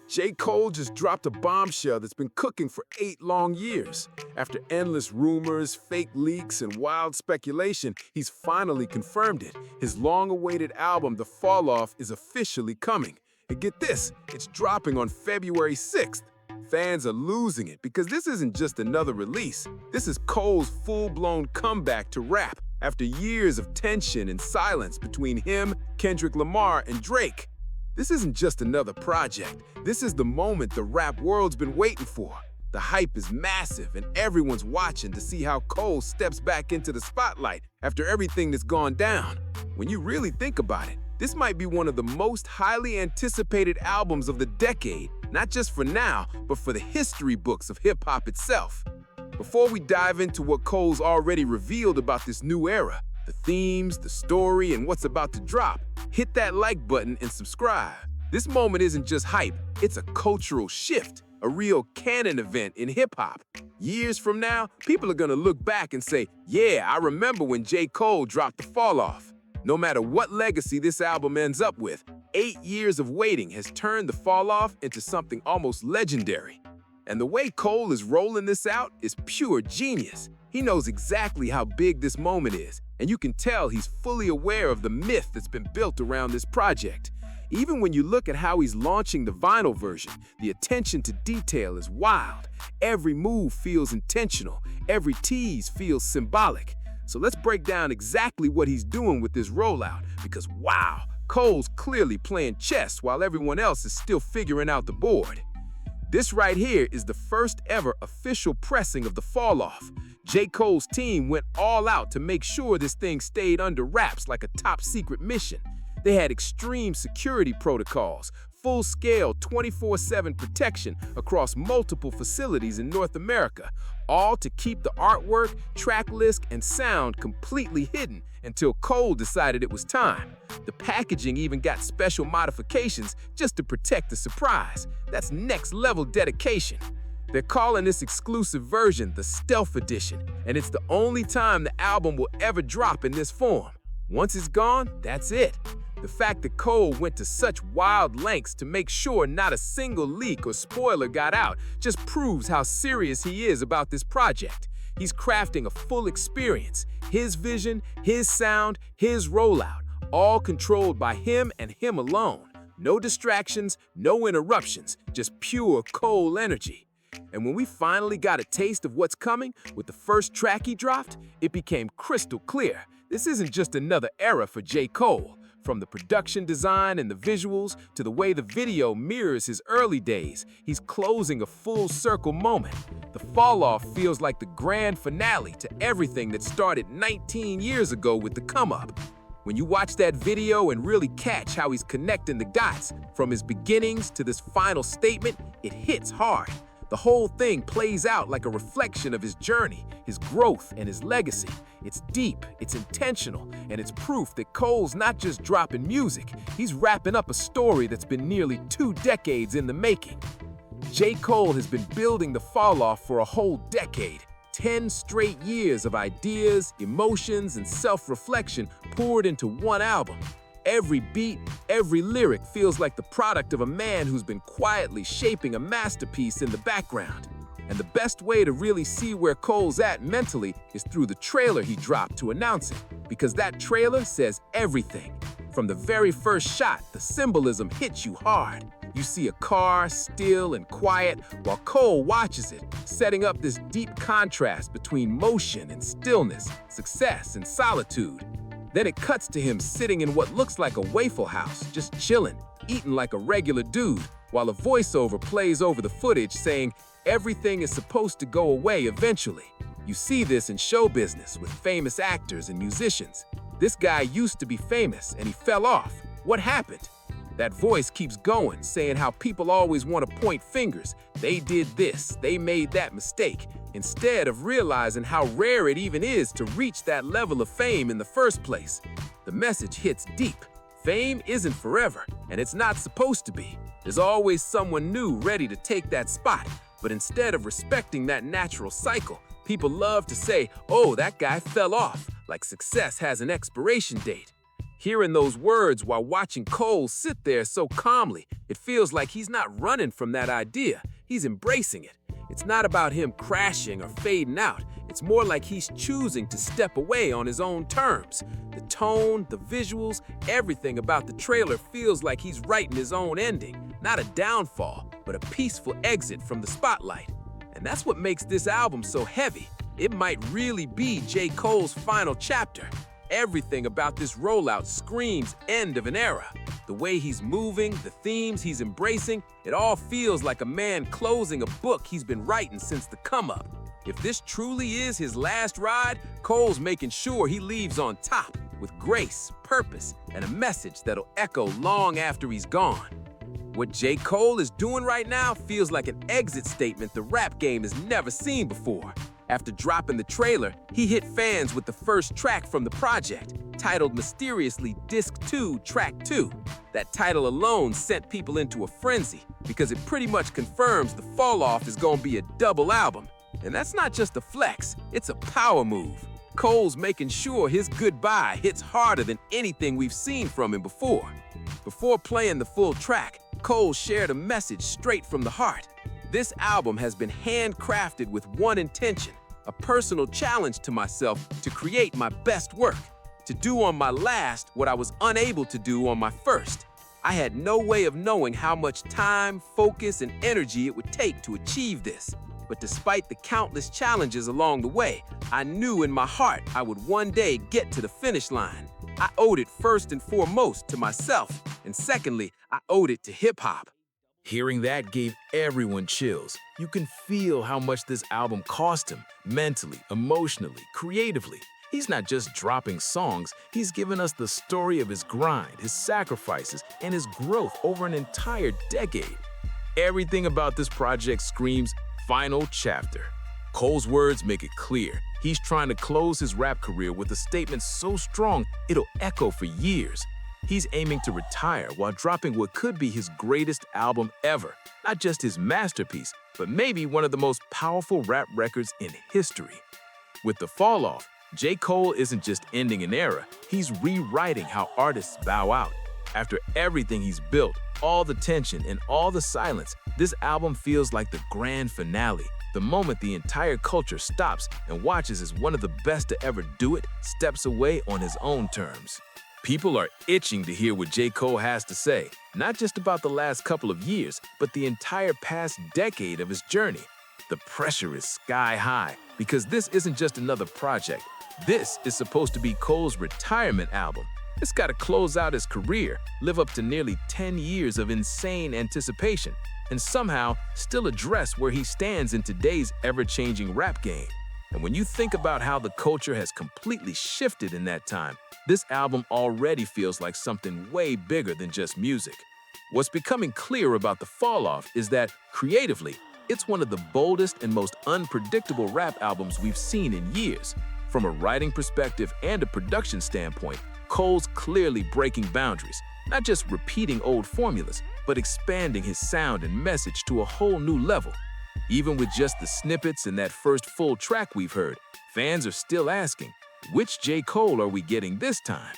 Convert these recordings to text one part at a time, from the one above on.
J. Cole just dropped a bombshell that's been cooking for 8 long years. After endless rumors, fake leaks, and wild speculation, he's finally confirmed it. His long-awaited album, The Fall Off, is officially coming. And get this, it's dropping on February 6th. Fans are losing it because this isn't just another release. This is Cole's full-blown comeback to rap after years of tension and silence between him, Kendrick Lamar, and Drake. This isn't just another project. This is the moment the rap world's been waiting for. The hype is massive and everyone's watching to see how Cole steps back into the spotlight after everything that's gone down. When you really think about it, this might be one of the most highly anticipated albums of the decade, not just for now, but for the history books of hip-hop itself. Before we dive into what Cole's already revealed about this new era, the themes, the story, and what's about to drop, hit that like button and subscribe. This moment isn't just hype, it's a cultural shift, a real canon event in hip-hop. Years from now, people are gonna look back and say, yeah, I remember when J. Cole dropped The Fall Off. No matter what legacy this album ends up with, 8 years of waiting has turned The Fall Off into something almost legendary. And the way Cole is rolling this out is pure genius. He knows exactly how big this moment is, and you can tell he's fully aware of the myth that's been built around this project. Even when you look at how he's launching the vinyl version, the attention to detail is wild. Every move feels intentional, every tease feels symbolic. So let's break down exactly what he's doing with this rollout, because wow, Cole's clearly playing chess while everyone else is still figuring out the board. This right here is the first ever official pressing of The Fall Off. J. Cole's team went all out to make sure this thing stayed under wraps like a top secret mission. They had extreme security protocols, full-scale 24/7 protection across multiple facilities in North America, all to keep the artwork, track list, and sound completely hidden until Cole decided it was time. The packaging even got special modifications just to protect the surprise. That's next-level dedication. They're calling this exclusive version the Stealth Edition, and it's the only time the album will ever drop in this form. Once it's gone, that's it. The fact that Cole went to such wild lengths to make sure not a single leak or spoiler got out just proves how serious he is about this project. He's crafting a full experience, his vision, his sound, his rollout, all controlled by him and him alone. No distractions, no interruptions, just pure Cole energy. And when we finally got a taste of what's coming with the first track he dropped, it became crystal clear. This isn't just another era for J. Cole. From the production design and the visuals to the way the video mirrors his early days, he's closing a full circle moment. The Fall Off feels like the grand finale to everything that started 19 years ago with the come up. When you watch that video and really catch how he's connecting the dots from his beginnings to this final statement, it hits hard. The whole thing plays out like a reflection of his journey, his growth, and his legacy. It's deep, it's intentional, and it's proof that Cole's not just dropping music, he's wrapping up a story that's been nearly 2 decades in the making. J. Cole has been building The Fall Off for a whole decade. 10 straight years of ideas, emotions, and self-reflection poured into one album. Every beat, every lyric feels like the product of a man who's been quietly shaping a masterpiece in the background. And the best way to really see where Cole's at mentally is through the trailer he dropped to announce it, because that trailer says everything. From the very first shot, the symbolism hits you hard. You see a car, still and quiet, while Cole watches it, setting up this deep contrast between motion and stillness, success and solitude. Then it cuts to him sitting in what looks like a Waffle House, just chilling, eating like a regular dude, while a voiceover plays over the footage saying, everything is supposed to go away eventually. You see this in show business with famous actors and musicians. This guy used to be famous and he fell off. What happened? That voice keeps going, saying how people always want to point fingers. They did this, they made that mistake, instead of realizing how rare it even is to reach that level of fame in the first place. The message hits deep. Fame isn't forever, and it's not supposed to be. There's always someone new ready to take that spot. But instead of respecting that natural cycle, people love to say, oh, that guy fell off, like success has an expiration date. Hearing those words while watching Cole sit there so calmly, it feels like he's not running from that idea, he's embracing it. It's not about him crashing or fading out, it's more like he's choosing to step away on his own terms. The tone, the visuals, everything about the trailer feels like he's writing his own ending, not a downfall, but a peaceful exit from the spotlight. And that's what makes this album so heavy. It might really be J. Cole's final chapter. Everything about this rollout screams end of an era. The way he's moving, the themes he's embracing, it all feels like a man closing a book he's been writing since the come-up. If this truly is his last ride, Cole's making sure he leaves on top, with grace, purpose, and a message that'll echo long after he's gone. What J. Cole is doing right now feels like an exit statement the rap game has never seen before. After dropping the trailer, he hit fans with the first track from the project, titled mysteriously Disc 2, Track 2. That title alone sent people into a frenzy because it pretty much confirms the Fall Off is gonna be a double album. And that's not just a flex, it's a power move. Cole's making sure his goodbye hits harder than anything we've seen from him before. Before playing the full track, Cole shared a message straight from the heart. This album has been handcrafted with one intention, a personal challenge to myself to create my best work, to do on my last what I was unable to do on my first. I had no way of knowing how much time, focus, and energy it would take to achieve this. But despite the countless challenges along the way, I knew in my heart I would one day get to the finish line. I owed it first and foremost to myself, and secondly, I owed it to hip-hop. Hearing that gave everyone chills. You can feel how much this album cost him, mentally, emotionally, creatively. He's not just dropping songs, he's given us the story of his grind, his sacrifices, and his growth over an entire decade. Everything about this project screams final chapter. Cole's words make it clear. He's trying to close his rap career with a statement so strong it'll echo for years. He's aiming to retire while dropping what could be his greatest album ever. Not just his masterpiece, but maybe one of the most powerful rap records in history. With the Fall Off, J. Cole isn't just ending an era, he's rewriting how artists bow out. After everything he's built, all the tension and all the silence, this album feels like the grand finale, the moment the entire culture stops and watches as one of the best to ever do it steps away on his own terms. People are itching to hear what J. Cole has to say, not just about the last couple of years, but the entire past decade of his journey. The pressure is sky high because this isn't just another project. This is supposed to be Cole's retirement album. It's got to close out his career, live up to nearly 10 years of insane anticipation, and somehow still address where he stands in today's ever-changing rap game. And when you think about how the culture has completely shifted in that time, this album already feels like something way bigger than just music. What's becoming clear about the Fall Off is that, creatively, it's one of the boldest and most unpredictable rap albums we've seen in years. From a writing perspective and a production standpoint, Cole's clearly breaking boundaries, not just repeating old formulas, but expanding his sound and message to a whole new level. Even with just the snippets and that first full track we've heard, fans are still asking, which J. Cole are we getting this time?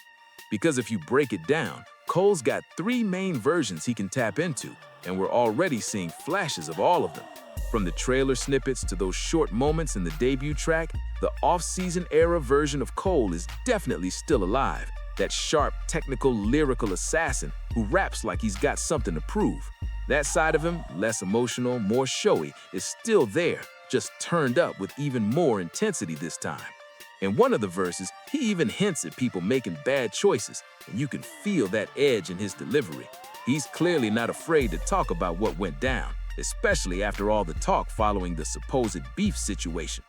Because if you break it down, Cole's got 3 main versions he can tap into, and we're already seeing flashes of all of them. From the trailer snippets to those short moments in the debut track, the off-season era version of Cole is definitely still alive. That sharp, technical, lyrical assassin who raps like he's got something to prove. That side of him, less emotional, more showy, is still there, just turned up with even more intensity this time. In one of the verses, he even hints at people making bad choices, and you can feel that edge in his delivery. He's clearly not afraid to talk about what went down, especially after all the talk following the supposed beef situation.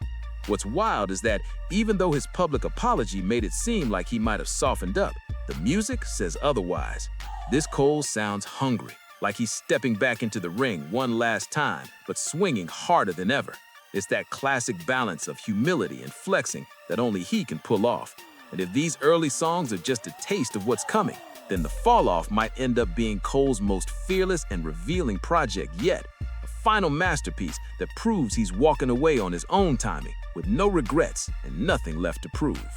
What's wild is that even though his public apology made it seem like he might have softened up, the music says otherwise. This Cole sounds hungry, like he's stepping back into the ring one last time, but swinging harder than ever. It's that classic balance of humility and flexing that only he can pull off. And if these early songs are just a taste of what's coming, then the Fall Off might end up being Cole's most fearless and revealing project yet. A final masterpiece that proves he's walking away on his own timing, with no regrets and nothing left to prove.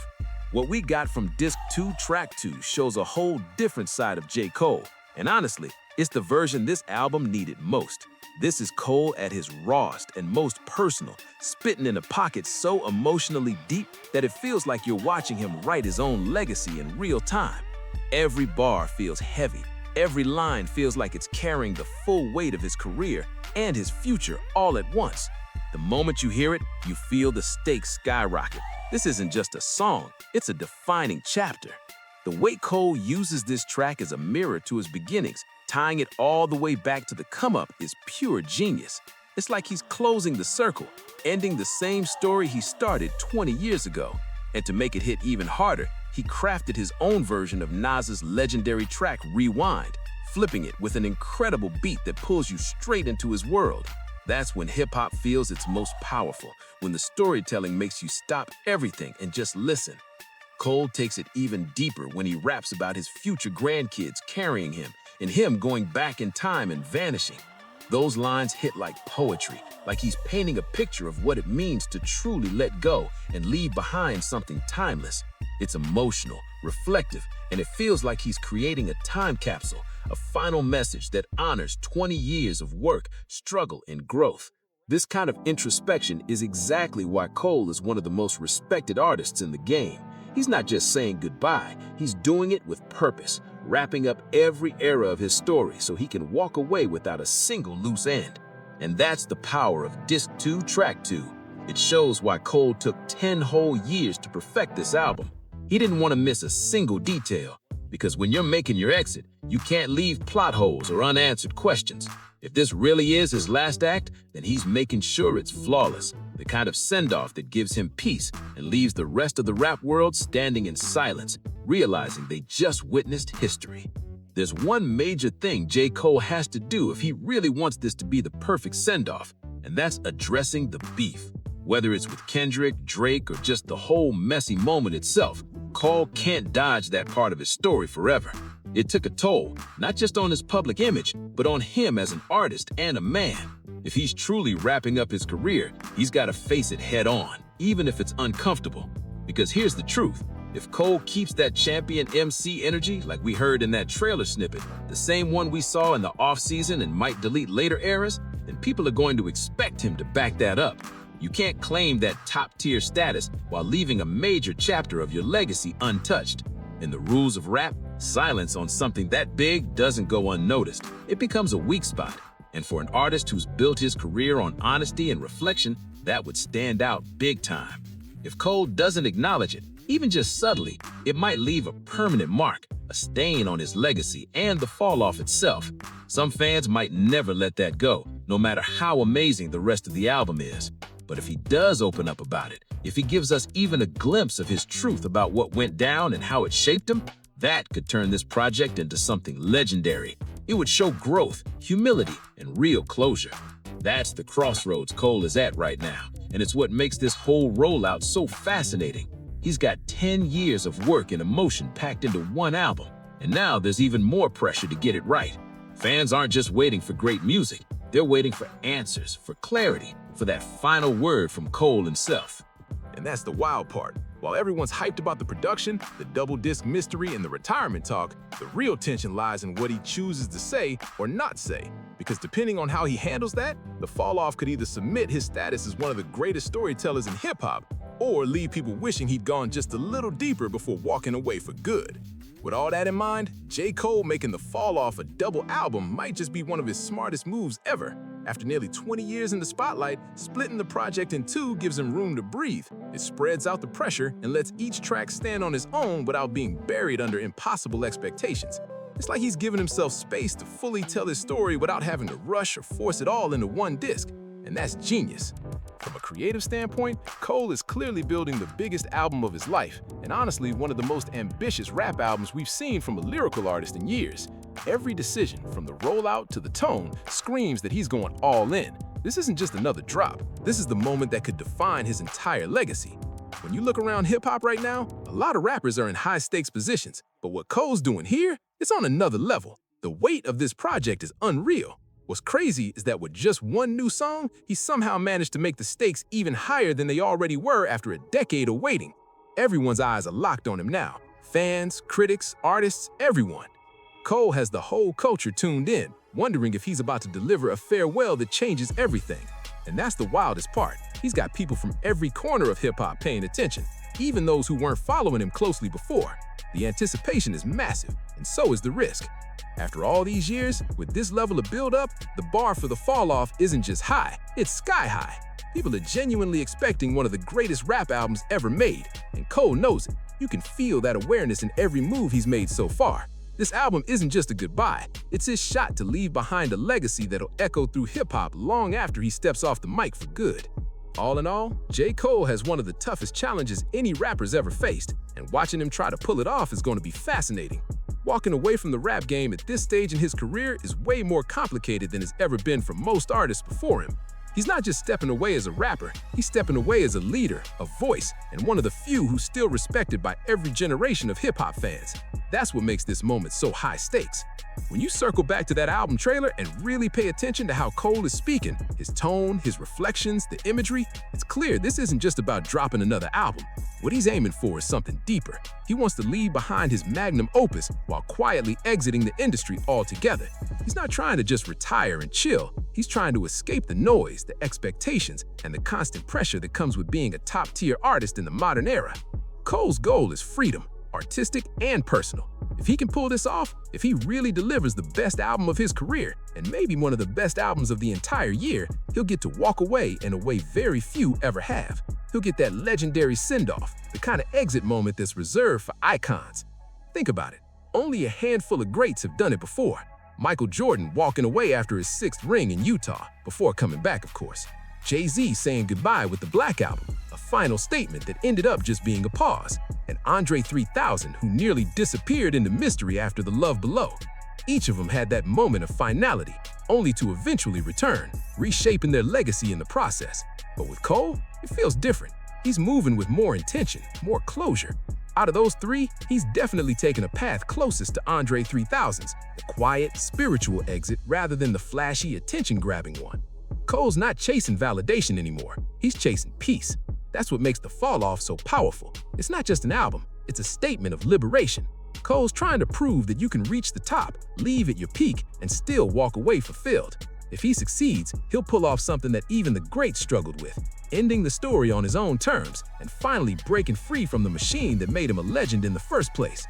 What we got from Disc 2, Track 2 shows a whole different side of J. Cole, and honestly, it's the version this album needed most. This is Cole at his rawest and most personal, spitting in a pocket so emotionally deep that it feels like you're watching him write his own legacy in real time. Every bar feels heavy, every line feels like it's carrying the full weight of his career and his future all at once. The moment you hear it, you feel the stakes skyrocket. This isn't just a song, it's a defining chapter. The way Cole uses this track as a mirror to his beginnings, tying it all the way back to the come-up, is pure genius. It's like he's closing the circle, ending the same story he started 20 years ago. And to make it hit even harder, he crafted his own version of Nas's legendary track Rewind, flipping it with an incredible beat that pulls you straight into his world. That's when hip-hop feels its most powerful, when the storytelling makes you stop everything and just listen. Cole takes it even deeper when he raps about his future grandkids carrying him and him going back in time and vanishing. Those lines hit like poetry, like he's painting a picture of what it means to truly let go and leave behind something timeless. It's emotional, reflective, and it feels like he's creating a time capsule, a final message that honors 20 years of work, struggle, and growth. This kind of introspection is exactly why Cole is one of the most respected artists in the game. He's not just saying goodbye, he's doing it with purpose, wrapping up every era of his story so he can walk away without a single loose end. And that's the power of Disc 2, Track 2. It shows why Cole took 10 whole years to perfect this album. He didn't want to miss a single detail, because when you're making your exit, you can't leave plot holes or unanswered questions. If this really is his last act, then he's making sure it's flawless, the kind of send-off that gives him peace and leaves the rest of the rap world standing in silence, realizing they just witnessed history. There's one major thing J. Cole has to do if he really wants this to be the perfect send-off, and that's addressing the beef. Whether it's with Kendrick, Drake, or just the whole messy moment itself, Cole can't dodge that part of his story forever. It took a toll, not just on his public image, but on him as an artist and a man. If he's truly wrapping up his career, he's got to face it head on, even if it's uncomfortable. Because here's the truth. If Cole keeps that champion MC energy like we heard in that trailer snippet, the same one we saw in the off-season and might delete later eras, then people are going to expect him to back that up. You can't claim that top-tier status while leaving a major chapter of your legacy untouched. In the rules of rap, silence on something that big doesn't go unnoticed. It becomes a weak spot. And for an artist who's built his career on honesty and reflection, that would stand out big time. If Cole doesn't acknowledge it, even just subtly, it might leave a permanent mark, a stain on his legacy and the fall-off itself. Some fans might never let that go, no matter how amazing the rest of the album is. But if he does open up about it, if he gives us even a glimpse of his truth about what went down and how it shaped him, that could turn this project into something legendary. It would show growth, humility, and real closure. That's the crossroads Cole is at right now, and it's what makes this whole rollout so fascinating. He's got 10 years of work and emotion packed into one album, and now there's even more pressure to get it right. Fans aren't just waiting for great music, they're waiting for answers, for clarity, for that final word from Cole himself. And that's the wild part. While everyone's hyped about the production, the double-disc mystery, and the retirement talk, the real tension lies in what he chooses to say or not say. Because depending on how he handles that, the fall-off could either cement his status as one of the greatest storytellers in hip-hop, or leave people wishing he'd gone just a little deeper before walking away for good. With all that in mind, J. Cole making the fall-off a double album might just be one of his smartest moves ever. After nearly 20 years in the spotlight, splitting the project in two gives him room to breathe. It spreads out the pressure and lets each track stand on its own without being buried under impossible expectations. It's like he's given himself space to fully tell his story without having to rush or force it all into one disc. And that's genius. From a creative standpoint, Cole is clearly building the biggest album of his life, and honestly one of the most ambitious rap albums we've seen from a lyrical artist in years. Every decision, from the rollout to the tone, screams that he's going all in. This isn't just another drop. This is the moment that could define his entire legacy. When you look around hip-hop right now, a lot of rappers are in high-stakes positions, but what Cole's doing here, it's on another level. The weight of this project is unreal. What's crazy is that with just one new song, he somehow managed to make the stakes even higher than they already were after a decade of waiting. Everyone's eyes are locked on him now. Fans, critics, artists, everyone. Cole has the whole culture tuned in, wondering if he's about to deliver a farewell that changes everything. And that's the wildest part. He's got people from every corner of hip-hop paying attention, even those who weren't following him closely before. The anticipation is massive, and so is the risk. After all these years, with this level of build-up, the bar for the fall-off isn't just high, it's sky-high. People are genuinely expecting one of the greatest rap albums ever made, and Cole knows it. You can feel that awareness in every move he's made so far. This album isn't just a goodbye, it's his shot to leave behind a legacy that'll echo through hip-hop long after he steps off the mic for good. All in all, J. Cole has one of the toughest challenges any rapper's ever faced, and watching him try to pull it off is going to be fascinating. Walking away from the rap game at this stage in his career is way more complicated than it's ever been for most artists before him. He's not just stepping away as a rapper, he's stepping away as a leader, a voice, and one of the few who's still respected by every generation of hip-hop fans. That's what makes this moment so high stakes. When you circle back to that album trailer and really pay attention to how Cole is speaking, his tone, his reflections, the imagery, it's clear this isn't just about dropping another album. What he's aiming for is something deeper. He wants to leave behind his magnum opus while quietly exiting the industry altogether. He's not trying to just retire and chill. He's trying to escape the noise, the expectations, and the constant pressure that comes with being a top-tier artist in the modern era. Cole's goal is freedom, artistic and personal. If he can pull this off, if he really delivers the best album of his career, and maybe one of the best albums of the entire year, he'll get to walk away in a way very few ever have. He'll get that legendary send-off, the kind of exit moment that's reserved for icons. Think about it. Only a handful of greats have done it before. Michael Jordan walking away after his 6th ring in Utah, before coming back, of course. Jay-Z saying goodbye with the Black Album, a final statement that ended up just being a pause. And Andre 3000, who nearly disappeared into mystery after The Love Below. Each of them had that moment of finality, only to eventually return, reshaping their legacy in the process. But with Cole, it feels different. He's moving with more intention, more closure. Out of those three, he's definitely taken a path closest to Andre 3000's, the quiet, spiritual exit rather than the flashy, attention-grabbing one. Cole's not chasing validation anymore, he's chasing peace. That's what makes the fall-off so powerful. It's not just an album, it's a statement of liberation. Cole's trying to prove that you can reach the top, leave at your peak, and still walk away fulfilled. If he succeeds, he'll pull off something that even the greats struggled with, ending the story on his own terms and finally breaking free from the machine that made him a legend in the first place.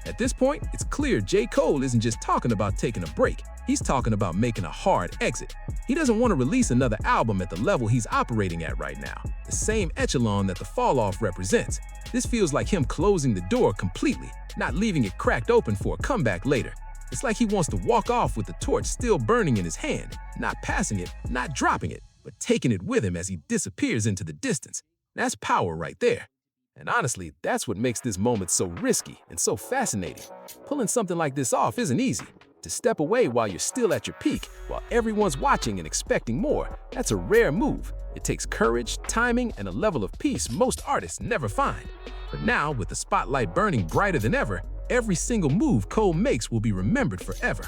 At this point, it's clear J. Cole isn't just talking about taking a break, he's talking about making a hard exit. He doesn't want to release another album at the level he's operating at right now, the same echelon that the fall-off represents. This feels like him closing the door completely, not leaving it cracked open for a comeback later. It's like he wants to walk off with the torch still burning in his hand, not passing it, not dropping it, but taking it with him as he disappears into the distance. That's power right there. And honestly, that's what makes this moment so risky and so fascinating. Pulling something like this off isn't easy. To step away while you're still at your peak, while everyone's watching and expecting more, that's a rare move. It takes courage, timing, and a level of peace most artists never find. But now, with the spotlight burning brighter than ever, every single move Cole makes will be remembered forever.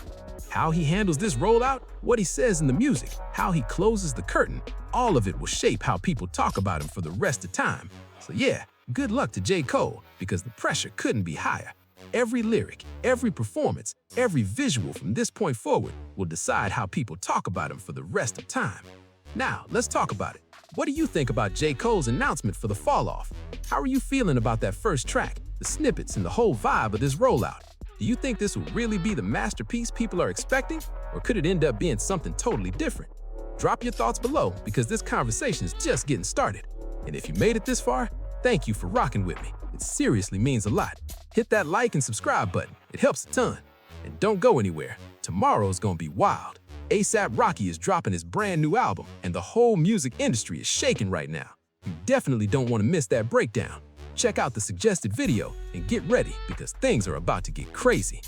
How he handles this rollout, what he says in the music, how he closes the curtain, all of it will shape how people talk about him for the rest of time. So yeah, good luck to J. Cole, because the pressure couldn't be higher. Every lyric, every performance, every visual from this point forward will decide how people talk about him for the rest of time. Now, let's talk about it. What do you think about J. Cole's announcement for the fall-off? How are you feeling about that first track, the snippets, and the whole vibe of this rollout? Do you think this will really be the masterpiece people are expecting, or could it end up being something totally different? Drop your thoughts below, because this conversation is just getting started. And if you made it this far, thank you for rocking with me. It seriously means a lot. Hit that like and subscribe button. It helps a ton. And don't go anywhere. Tomorrow's gonna be wild. A$AP Rocky is dropping his brand new album, and the whole music industry is shaking right now. You definitely don't want to miss that breakdown. Check out the suggested video and get ready, because things are about to get crazy.